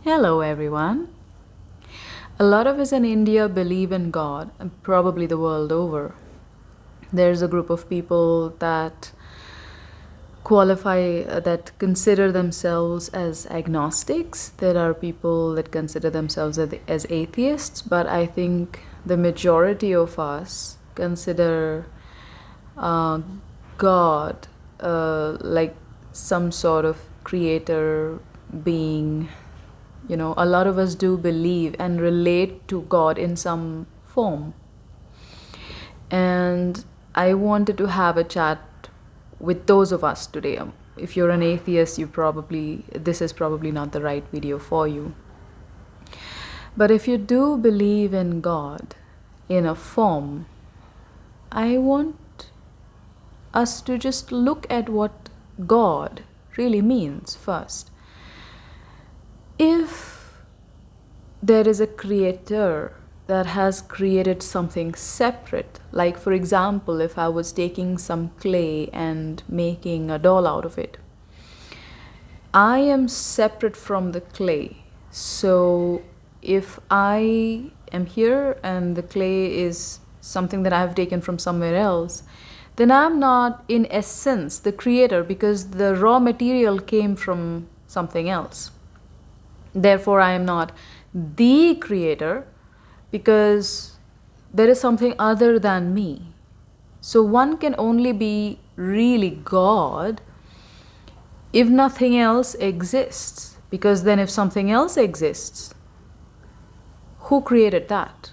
Hello, everyone. A lot of us in India believe in God, and probably the world over. There's a group of people that that consider themselves as agnostics. There are people that consider themselves as atheists, but I think the majority of us consider uh, God like some sort of creator being. A lot of us do believe and relate to God in some form. And I wanted to have a chat with those of us today. If you're an atheist, this is probably not the right video for you. But if you do believe in God in a form, I want us to just look at what God really means first. If there is a creator that has created something separate, like for example, if I was taking some clay and making a doll out of it, I am separate from the clay. So if I am here and the clay is something that I have taken from somewhere else, then I'm not in essence the creator, because the raw material came from something else. Therefore, I am not the creator, because there is something other than me. So one can only be really God if nothing else exists. Because then if something else exists, who created that?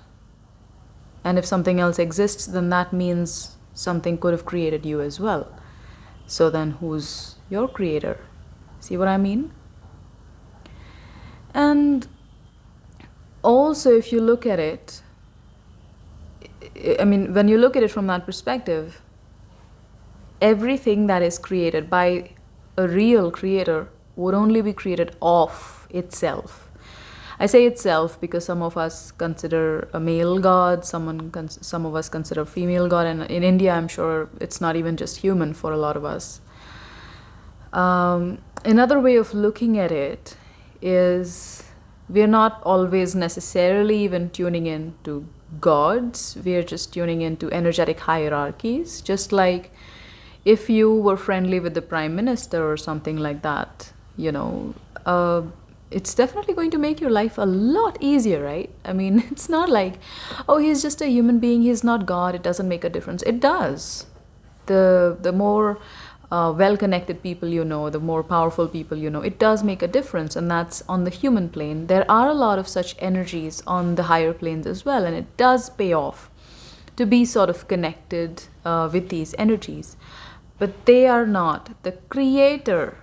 And if something else exists, then that means something could have created you as well. So then who's your creator? See what I mean? And also, if you look at it, when you look at it from that perspective, everything that is created by a real creator would only be created of itself. I say itself because some of us consider a male god, some of us consider female god, and in India, I'm sure it's not even just human for a lot of us. Another way of looking at it is we're not always necessarily even tuning in to gods. We're just tuning into energetic hierarchies. Just like if you were friendly with the prime minister or something like that, it's definitely going to make your life a lot easier, right? It's not like, oh, he's just a human being, he's not God, it doesn't make a difference. It does. The more well-connected people the more powerful people it does make a difference, and that's on the human plane. There are a lot of such energies on the higher planes as well, and it does pay off to be sort of connected with these energies. But they are not the creator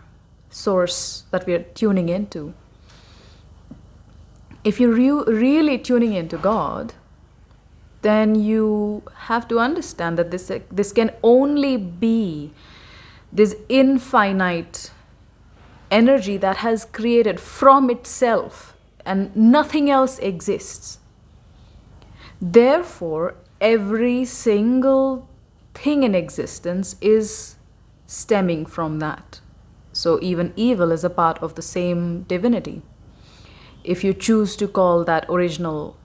source that we are tuning into. If you're really tuning into God, then you have to understand that this can only be this infinite energy that has created from itself, and nothing else exists. Therefore, every single thing in existence is stemming from that. So even evil is a part of the same divinity, if you choose to call that original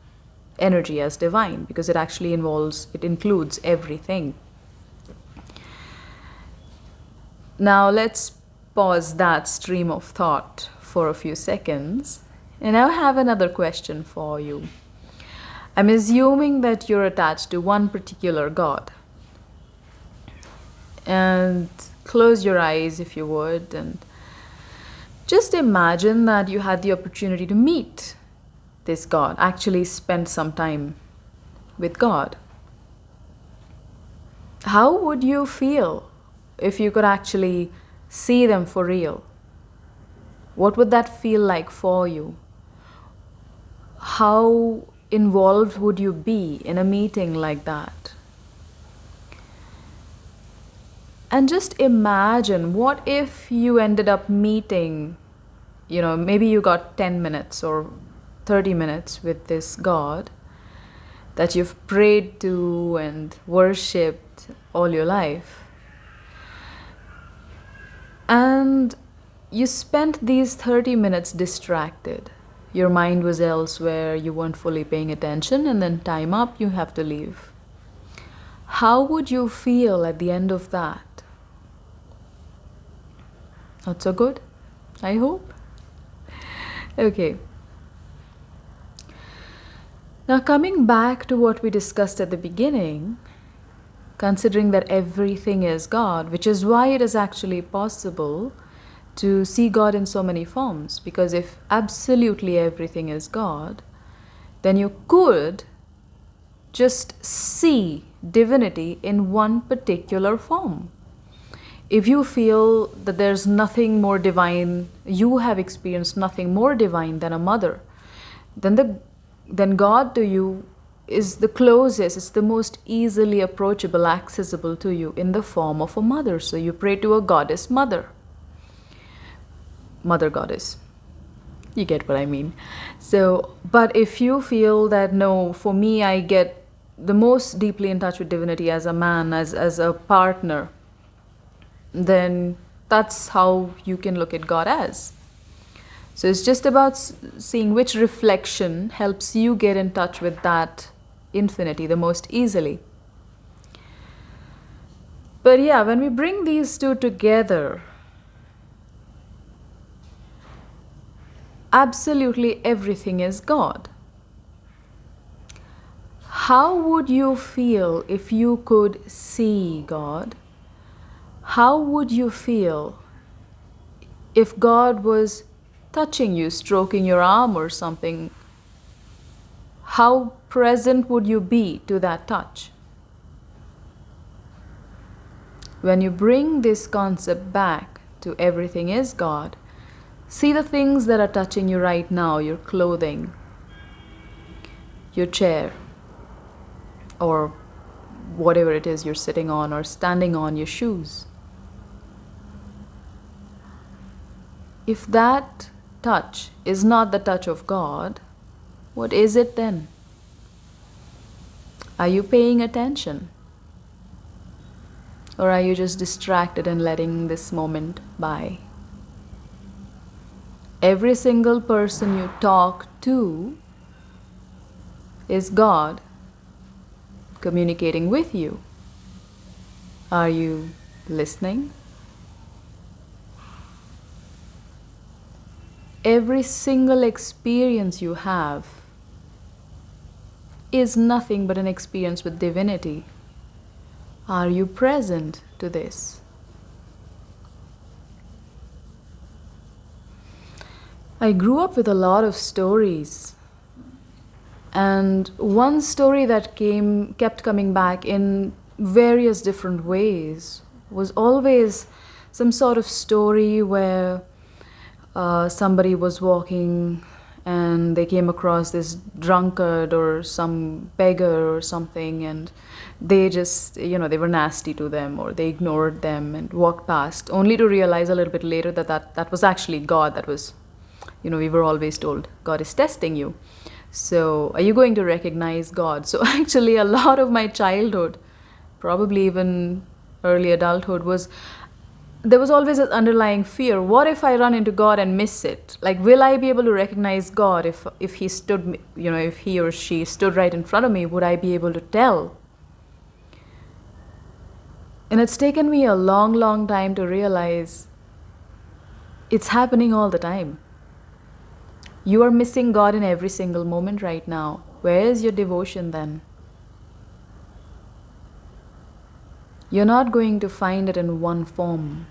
energy as divine, because it includes everything. Now let's pause that stream of thought for a few seconds, and I have another question for you. I'm assuming that you're attached to one particular god. And close your eyes if you would, and just imagine that you had the opportunity to meet this god, actually spend some time with God. How would you feel if you could actually see them for real? What would that feel like for you? How involved would you be in a meeting like that? And just imagine, what if you ended up meeting, maybe you got 10 minutes or 30 minutes with this God that you've prayed to and worshipped all your life. And you spent these 30 minutes distracted. your mind was elsewhere, you weren't fully paying attention, and then time up, you have to leave. How would you feel at the end of that? Not so good, I hope. Okay. Now, coming back to what we discussed at the beginning, considering that everything is God, which is why it is actually possible to see God in so many forms. Because if absolutely everything is God, then you could just see divinity in one particular form. If you feel that there's nothing more divine, you have experienced nothing more divine than a mother, then God to you is the closest, it's the most easily approachable, accessible to you in the form of a mother. So you pray to a goddess mother. Mother goddess. You get what I mean. So, but if you feel that no, for me, I get the most deeply in touch with divinity as a man, as a partner, then that's how you can look at God as. So it's just about seeing which reflection helps you get in touch with that infinity the most easily. But yeah, when we bring these two together, absolutely everything is God. How would you feel if you could see God? How would you feel if God was touching you, stroking your arm or something? How present would you be to that touch? When you bring this concept back to everything is God, see the things that are touching you right now, your clothing, your chair, or whatever it is you're sitting on or standing on, your shoes. If that touch is not the touch of God, what is it then? Are you paying attention? Or are you just distracted and letting this moment by? Every single person you talk to is God communicating with you. Are you listening? Every single experience you have is nothing but an experience with divinity. Are you present to this? I grew up with a lot of stories, and one story that kept coming back in various different ways was always some sort of story where somebody was walking and they came across this drunkard or some beggar or something, and they just, they were nasty to them, or they ignored them and walked past, only to realize a little bit later that was actually God. That was, we were always told God is testing you. So are you going to recognize God? So actually a lot of my childhood, probably even early adulthood, there was always an underlying fear. What if I run into God and miss it? Like, will I be able to recognize God if he stood, if he or she stood right in front of me? Would I be able to tell? And it's taken me a long, long time to realize it's happening all the time. You are missing God in every single moment right now. Where is your devotion then? You're not going to find it in one form.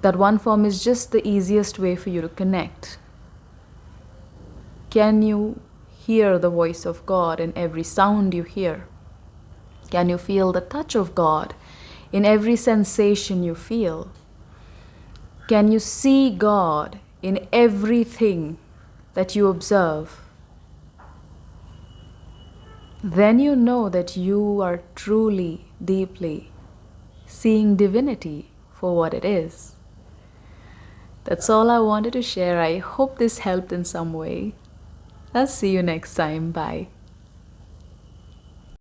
That one form is just the easiest way for you to connect. Can you hear the voice of God in every sound you hear? Can you feel the touch of God in every sensation you feel? Can you see God in everything that you observe? Then you know that you are truly, deeply seeing divinity for what it is. That's all I wanted to share. I hope this helped in some way. I'll see you next time. Bye.